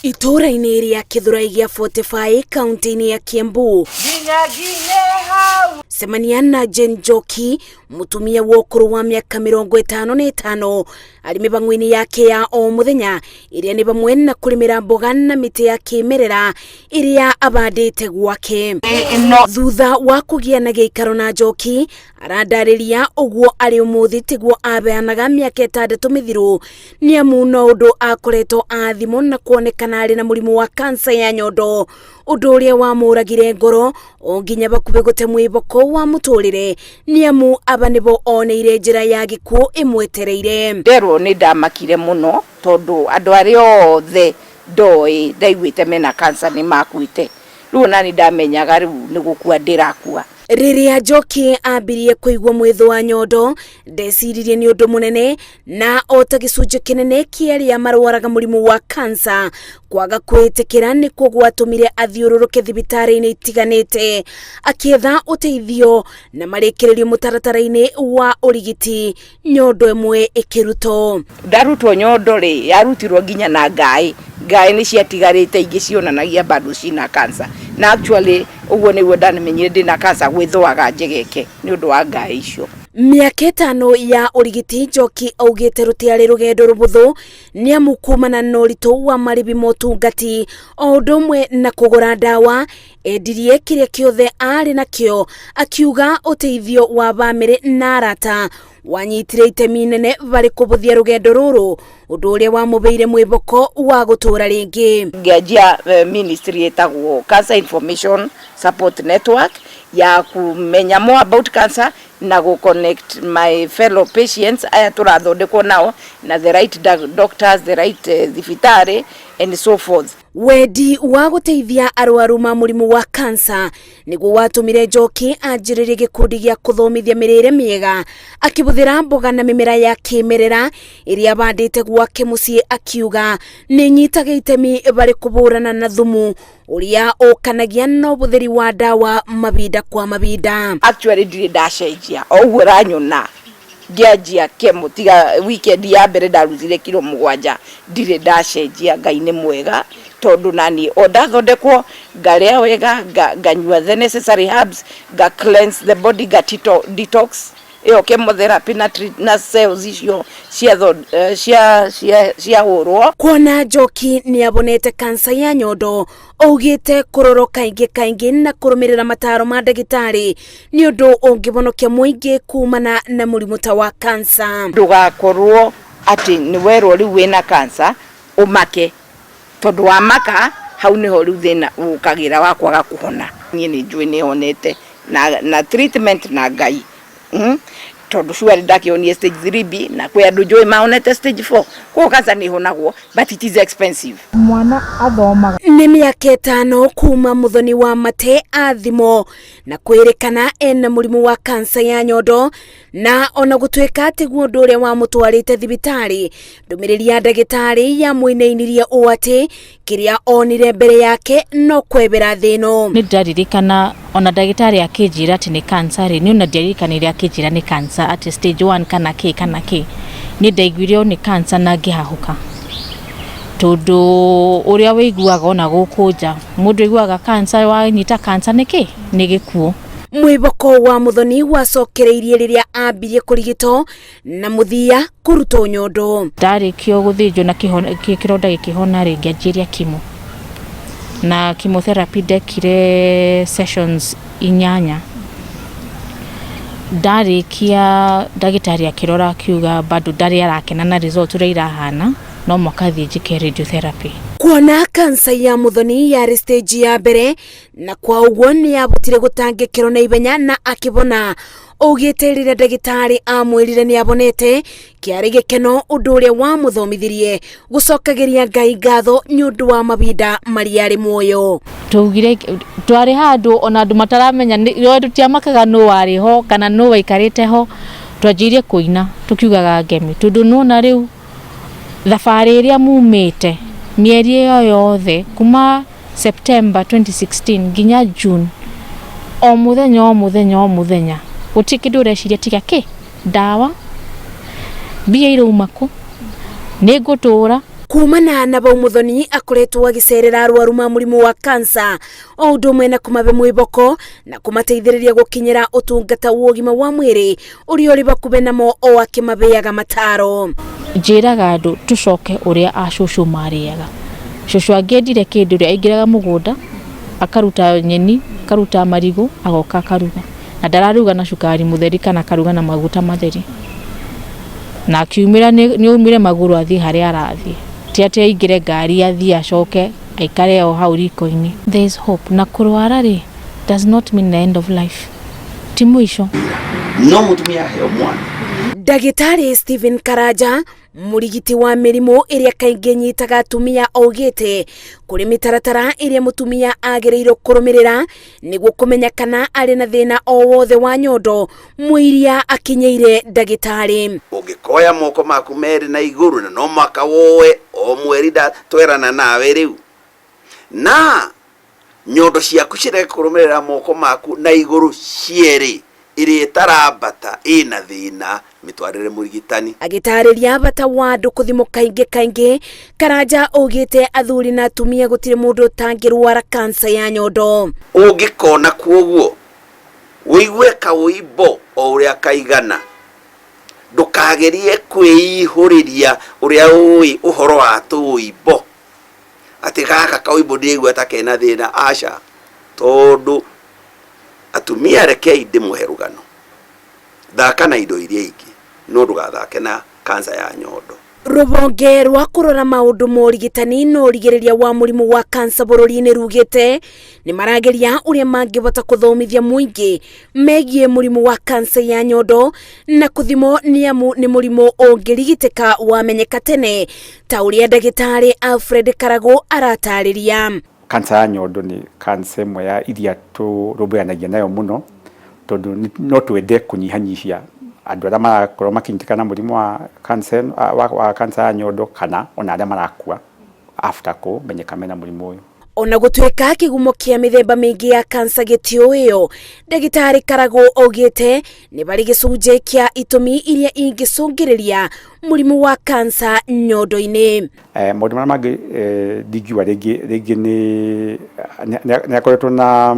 Atoria ria Kithurai gia 45 kaunti ya Kiambu. Semania na Jane Njoki, mutumia wa ukuru wa miaka 55 ari mibangwini yake ya o muthenya iria ni bamwe na kurimira mboga na miti ya kimerera iria abandite gwake. Thutha wa kugia na giikaro na Njoki arandariria uguo ari umuthi tiguo abeanaga miaka 6 mithiru ni amu no undu akoretwo athimo na kuonekana ari na murimu wa kansa ya nyondo, undu uria wamuragire ngoro onginya bakube gute mwiboko wa muturire ni amu aba nibo oneire njira ya gikuo imwetereire. Nderwo ni ndamakire muno tondu andu ari othe ndoi ndaiguite mena kansa ni makuite, riu nani ndamenyaga riu ni gukua ndirakua. Riria Njoki ambirie kuigwa mwitho wa nyondo ndeciririe ni undu munene na ota gicunje kinene kiaria marwaraga murimu wa kansa kwaga kwitikira ni kugwatumire athiururuke thibitari-ini itiganite akietha uteithio na marikiririo mutaratara-ini wa urigiti nyondo imwe ikiruto. Ndarutwo nyondo ri yarutirwo nginya na ngai ni ciatigarite ingi cionanagia bado cina kansa na actually uguo niguo ndamenyire ndina kansa gwithwaga njegeke ni undu wa ngai icio. Miaka 5 ya urigiti Njoki augite rutiari rugendo rubuthu ni amu kumana na uritu wa maribi motungati o ndomwe na kugura ndawa endirie kiria kiothe ari nakio akiuga uteithio wa bamiri na arata wanyitire itemi nene bari kubuthia rugendo ruru undu uria wamubeire mwiboko wa gutura ringi. Ngianjia ministry etagwo Cancer Information Support Network ya kumenya more about cancer na go connect my fellow patients aya turathondekwo nao na the right doctors, the right thibitari and so forth. Wedi wa guteithia arwaru ma murimu wa kansa niguo watumire Njoki anjiririe gikundi gia kuthomithia mirire miega akibuthira mboga na mimera ya kimerera iria bandite gwake mucii akiuga ni nyitaga itemi bari kuburana na thumu uria ukanagia no buthiri wa dawa mabinda kwa mabinda. Actually ndire ndacenjia oguo ranyona ngianjia kemo tiga weekend ya mbere ndarutire kilo 7 ndire ndacenjia ngai ni mwega tondu nani ondathondekwo ngaria wega nganyua the necessary herbs ga cleanse the body ga detox iyo chemotherapy na cells icio cia urwo. Kuona Njoki ni abonete kansa ya nyondo augite kuroro kaingi na kurumirira mataro ma ndagitari ni undu ungibonokia muingi kumana na murimu ta wa kansa. Ndugakorwo ati ni werwo riu wina kansa umake tondu wa maka hau niho riu thina ukagira wa kwaga kuhona. Nie ni njui ni honete na treatment na ngai tondu shuari ndakionie stage 3B na kwe andu njui mahonete stage 4 kwa kansa ni honagwo but it is expensive. Mwana athomaga ni miaka 5 kuma muthoni wa mate athimo na kwirikana ena murimu wa kansa ya nyondo na ona gutweka ati guo uria wa mutwarite thibitari ndumiriri ya ndagitari ya mwinainirie uati kiria onire mbere yake no kwebera thino. Ni ndaririkana ona ndagitari akinjira ati ni kansa ri ni ona ndirikanire akinjira ni kansa ati stage 1 kana ki ni ndaiguire ni kansa na ngihahuka tondu uria wiguaga ona gukunja mundu iguaga kansa wanyita kansa niki ni gikuo. Mwiboko wa muthoni wacokereirie riria ambirie kurigito na muthia kuruto nyondo. Ndarikio guthinjo na kironda gikihona ringi anjiria kimo na chemotherapy dekire sessions 8. Ndarikia ndagitari akirora akiuga bado ndari arakena na result ria irahana no mwakathie njike radiotherapy. Kuona kansa ya muthoni ya stage ya mbere na kwa uguo ni abutire gutangikiro na ibenya na akibona ugite rire ndagitari amwirire ni abonete kiari gikeno undu uria wa muthomithirie gucokagiria ngai ngatho ni undu wa mabinda mariari muoyo. Tugire twari handu ona andu mataramenya ni tiamakaga no wari ho kana no waikarite ho twajirie kuina tukiugaga ngemi tondu nona riu thabari iria mumite mieri iyo yothe kuma September 2016 nginya June o muthenya gutikindu ureciria tiga ki dawa bia iraumako ni gutura kumana na bau muthoni akoretwo agicerera arwaru ma murimu wa kansa o undu umwe na kumabe mwiboko na kumateithiriria gukinyira utungata wa ugima wa mwiri uri uri bakube namo o akimabeaga mataro. Njiraga andu tucoke uria acucu mariaga. Cucu angiendire kindu ria aingiraga mugunda akaruta nyeni, akaruta marigu, agoka akaruga. Na ndararuga na cukari mutheri kana akaruga na maguta matheri. Na akiumira ni umire maguru athi haria arathi. Ti ati aingire ngari athi acoke aikare o hau riko-ini. There is hope. Na kurwara ri does not mean the end of life. Ti mwisho. No mutumia heo mwana. Ndagĩtarĩ Stephen Karaja murigiti wa mirimu iria kaingĩ nyitaga atumia augite kuri mitaratara iria mutumia agereirwo kurumirira niguo kumenya kana ari na thina o wothe wa nyondo muiria akinyeire ndagĩtarĩ. Ungikoya moko maku meri na iguru na no maka wowe o mweri da twerana nawe riu na nyondo ciaku cireke kurumirira moko maku na iguru cieri iri tarabata ina thina mitwarire murigitani. Agitariria bata wa andu kuthimo kaingi Karaja ugite athuri na atumia gutire mundu tangirwara kansa ya nyondo. Ungikona kuoguo wiigwe kawimbo o uria kaigana ndukagerie kwihuriria uria ui uhoro wa tuimbo ati gaka kawimbo ndigwe atakena thina aca tondu atumia rekei ndimuherugano thaka na indo iria ingi no ndugathake na kansa ya nyondo. Rũhonge rwa kurora maundu morigitani no rigiriria wa murimu wa kansa bururi-ini rugite ni marageria uria mangivota kuthomithia muingi megie murimu wa kansa ya nyondo na kuthimo niamu ni murimu ungirigiteka wamenyeka tene ta uria ndagĩtarĩ Alfred Karago aratariria. Kansa ya nyondo ni kansa imwe ya iria turũmbũyanagia nayo muno tondu no twende kunyihanyihia andu aria marakorwo makinyitĩka na mũrimũ wa kansa ya nyondo kana ona aria marakua after kũmenyeka mena mũrimũ ũyũ. Ona gũtuĩka kĩgumo kĩa mĩthemba mĩingĩ ya kansa gĩtiũĩyo, ndagĩtarĩ Karago augĩte nĩ bari gĩcunjĩ kĩa itũmi iria ingĩcũngĩrĩria mũrimũ wa kansa nyondo-inĩ. Maũndũ marĩa mangĩ ndingiuga rĩngĩ nĩ akoretwo na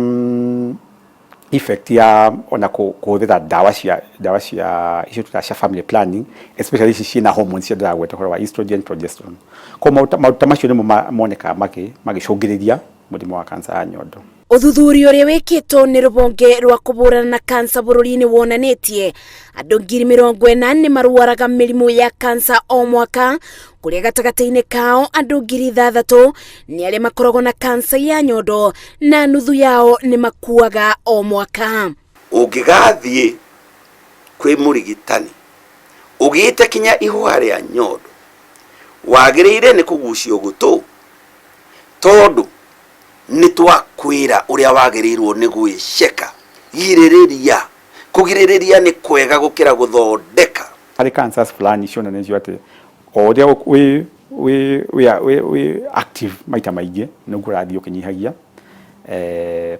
effect ya ona kuhũthĩra ndawa cia icio cia family planning, especially ici ciĩna hormones cia ndagweta horo wa estrogen, progesterone. Kwa maũndũ macio nĩmo monekaga magĩcũngĩrĩria mũrimũ wa kansa ya nyondo. Ũthuthuria ũrĩa wĩkĩtwo nĩ rũhonge rwa kũhũrana na kansa bũrũri-inĩ wonanĩtie andũ 40,000 nĩ marwaraga mĩrimũ ya kansa o mwaka, kũrĩa gatagatĩ-inĩ kao andũ 6,000 nĩ arĩa makoragwo na kansa ya nyondo na nuthu yao nĩ makuaga o mwaka. Ũngĩgathiĩ kwĩ mũrigitani ũgĩte kinya ihũa rĩa nyondo wagĩrĩire nĩ kũgucio gũtũ tondu ni twakwira uria wagirirwo ni gwiceka giririria kugiririria ni kwega gukira guthondeka. Hari cancers fulani cionanĩtio atĩ o ũrĩa we active maita maingĩ nĩguo ũrathiĩ ũkĩnyihagia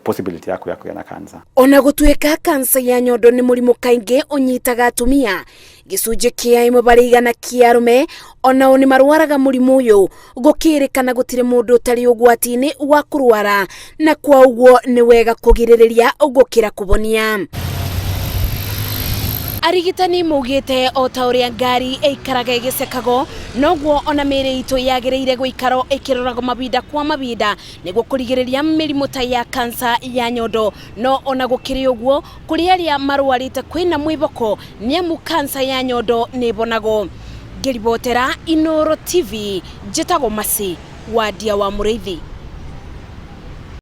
possibility ya kũgĩa na kansa. Ona gũtuĩka kansa ya nyondo nĩ mũrimũ kaingĩ ũnyitaga atumia, gĩcunjĩ kĩa 1% kĩa arũme onao nĩ marwaraga mũrimũ ũyũ, gũkĩrĩkana gũtirĩ mũndũ ũtarĩ ũgwati-inĩ wa kũrwara, na kwa ũguo nĩ wega kũgirĩrĩria gũkĩra kũbonia. Arigitani maugĩte o ta ũrĩa ngari ĩikaraga ĩgĩcekagwo noguo ona mĩĩrĩ itũ yagĩrĩire gũikara ĩkĩroragwo mahinda kwa mahinda nĩguo kũrigĩrĩria mĩrimũ ta ya kansa ya nyondo. No ona gũkĩrĩ ũguo kũrĩ arĩa marwarĩte kwĩna mwĩboko nĩamu kansa ya nyondo nĩ ĩbonagwo. Ngĩribotera Inooro TV, njĩtagwo Masi wa Ndia wa Mũrĩithi.